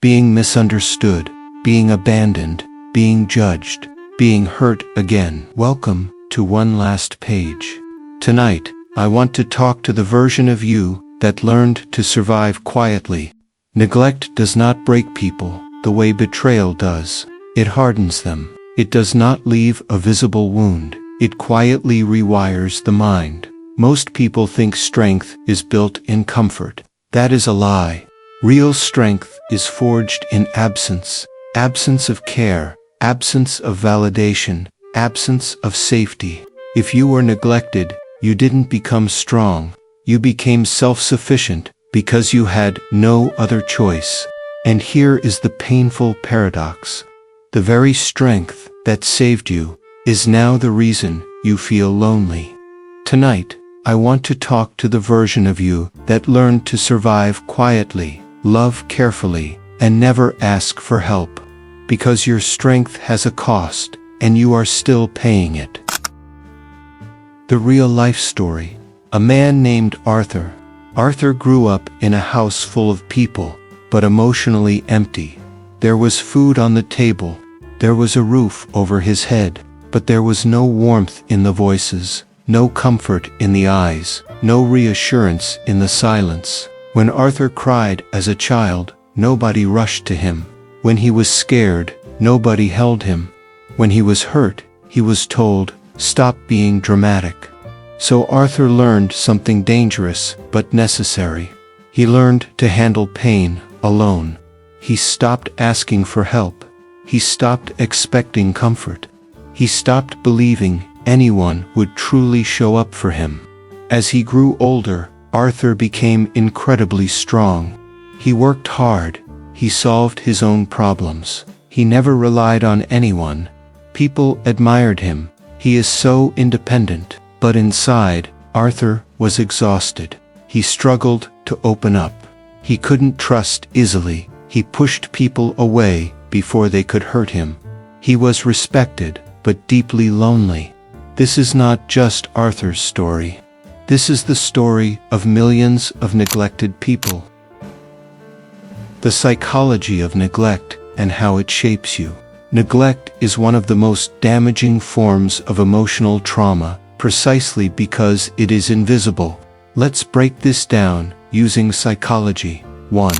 being misunderstood, being abandoned, being judged, being hurt again. Welcome to One Last Page. Tonight, I want to talk to the version of you that learned to survive quietly. Neglect does not break people the way betrayal does. It hardens them. It does not leave a visible wound. It quietly rewires the mind. Most people think strength is built in comfort. That is a lie. Real strength is forged in absence. Absence of care, absence of validation, absence of safety. If you were neglected, you didn't become strong. You became self-sufficient because you had no other choice. And here is the painful paradox. The very strength that saved you is now the reason you feel lonely. Tonight, I want to talk to the version of you that learned to survive quietly, love carefully, and never ask for help. Because your strength has a cost, and you are still paying it. The real-life story. A man named Arthur. Arthur grew up in a house full of people, but emotionally empty. There was food on the table. There was a roof over his head, but there was no warmth in the voices, no comfort in the eyes, no reassurance in the silence. When Arthur cried as a child, nobody rushed to him. When he was scared, nobody held him. When he was hurt, he was told, "Stop being dramatic." So Arthur learned something dangerous but necessary. He learned to handle pain alone. He stopped asking for help. He stopped expecting comfort. He stopped believing anyone would truly show up for him. As he grew older, Arthur became incredibly strong. He worked hard. He solved his own problems. He never relied on anyone. People admired him. He is so independent. But inside, Arthur was exhausted. He struggled to open up. He couldn't trust easily. He pushed people away before they could hurt him. He was respected, but deeply lonely. This is not just Arthur's story. This is the story of millions of neglected people. The psychology of neglect and how it shapes you. Neglect is one of the most damaging forms of emotional trauma, precisely because it is invisible. Let's break this down using psychology. 1.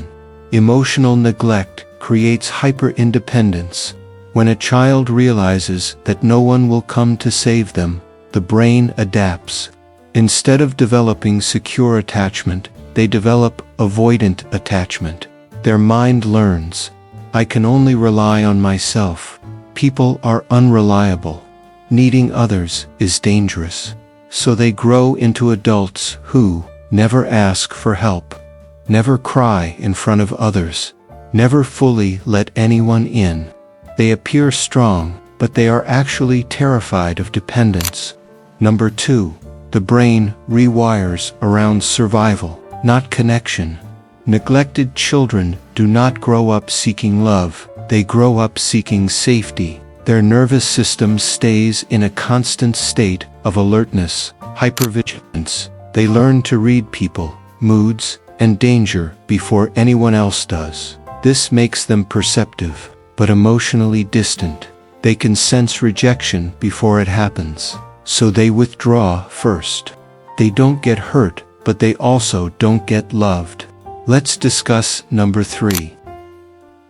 Emotional neglect creates hyper-independence. When a child realizes that no one will come to save them, the brain adapts. Instead of developing secure attachment, they develop avoidant attachment. Their mind learns, I can only rely on myself. People are unreliable. Needing others is dangerous. So they grow into adults who never ask for help, never cry in front of others, never fully let anyone in. They appear strong, but they are actually terrified of dependence. Number 2. The brain rewires around survival, not connection. Neglected children do not grow up seeking love, they grow up seeking safety. Their nervous system stays in a constant state of alertness, hypervigilance. They learn to read people, moods, and danger before anyone else does. This makes them perceptive, but emotionally distant. They can sense rejection before it happens, so they withdraw first. They don't get hurt, but they also don't get loved. Let's discuss number 3.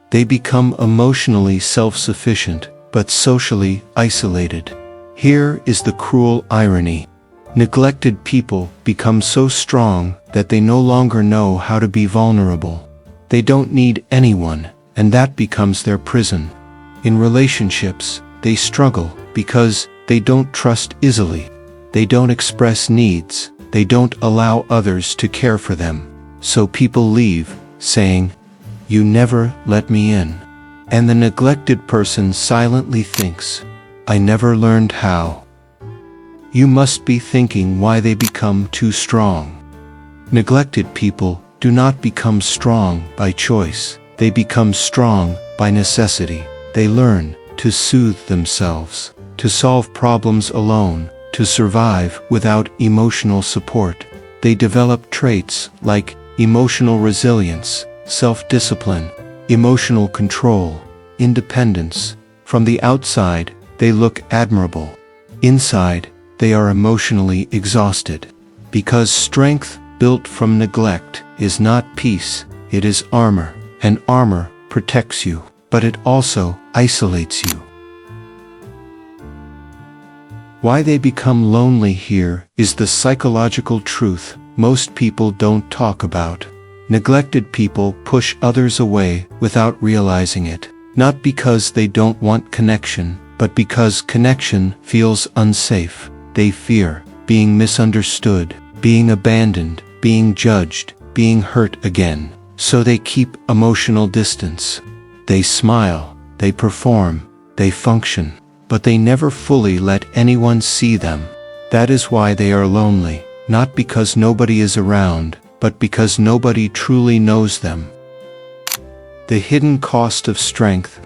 They become emotionally self-sufficient, but socially isolated. Here is the cruel irony. Neglected people become so strong that they no longer know how to be vulnerable. They don't need anyone, and that becomes their prison. In relationships, they struggle because they don't trust easily. They don't express needs. They don't allow others to care for them. So people leave, saying, "You never let me in." And the neglected person silently thinks, "I never learned how." You must be thinking why they become too strong. Neglected people do not become strong by choice. They become strong by necessity. They learn to soothe themselves, to solve problems alone, to survive without emotional support. They develop traits like emotional resilience, self-discipline, emotional control, independence. From the outside, they look admirable. Inside, they are emotionally exhausted. Because strength built from neglect is not peace, it is armor, and armor protects you, but it also isolates you. Why they become lonely here is the psychological truth most people don't talk about. Neglected people push others away without realizing it, not because they don't want connection, but because connection feels unsafe. They fear being misunderstood, being abandoned, being judged, being hurt again. So they keep emotional distance. They smile, they perform, they function, but they never fully let anyone see them. That is why they are lonely, not because nobody is around, but because nobody truly knows them. The hidden cost of strength.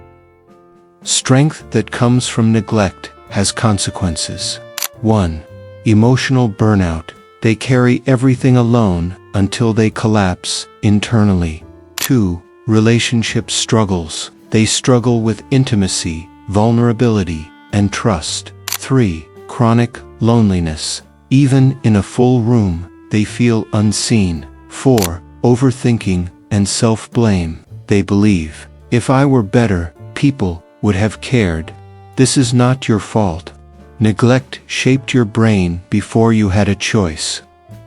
Strength that comes from neglect has consequences. 1. Emotional burnout. They carry everything alone until they collapse internally. 2. Relationship struggles. They struggle with intimacy, vulnerability, and trust. 3. Chronic loneliness. Even in a full room, they feel unseen. 4. Overthinking and self-blame. They believe, if I were better, people would have cared. This is not your fault. Neglect shaped your brain before you had a choice.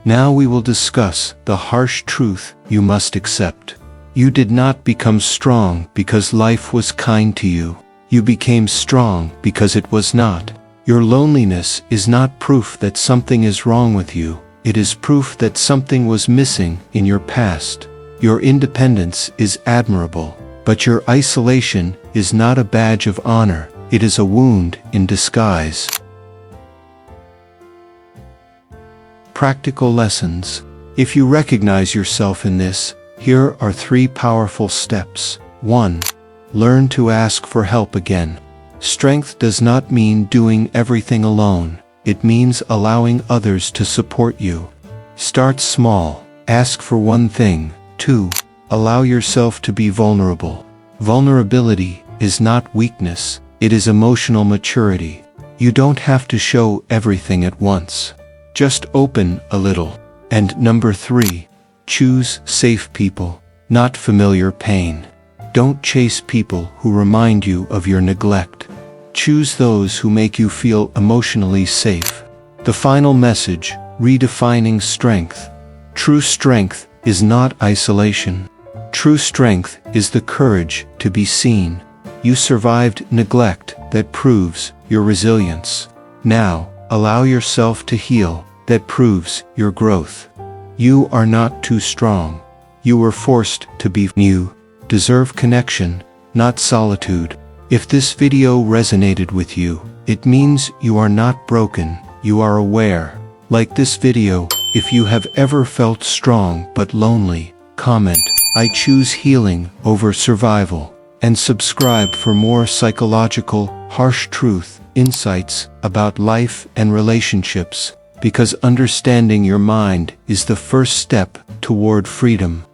Now we will discuss the harsh truth you must accept. You did not become strong because life was kind to you. You became strong because it was not. Your loneliness is not proof that something is wrong with you. It is proof that something was missing in your past. Your independence is admirable, but your isolation is not a badge of honor. It is a wound in disguise. Practical lessons. If you recognize yourself in this, here are 3 powerful steps. 1. Learn to ask for help again. Strength does not mean doing everything alone. It means allowing others to support you. Start small. Ask for one thing. 2. Allow yourself to be vulnerable. Vulnerability is not weakness, it is emotional maturity. You don't have to show everything at once. Just open a little. And number 3, choose safe people, not familiar pain. Don't chase people who remind you of your neglect. Choose those who make you feel emotionally safe. The final message, redefining strength. True strength is not isolation. True strength is the courage to be seen. You survived neglect that proves your resilience. Now, allow yourself to heal that proves your growth. You are not too strong. You were forced to be. You deserve connection, not solitude. If this video resonated with you, it means you are not broken, you are aware. Like this video, if you have ever felt strong but lonely, comment, I choose healing over survival, and subscribe for more psychological, harsh truth, insights about life and relationships, because understanding your mind is the first step toward freedom.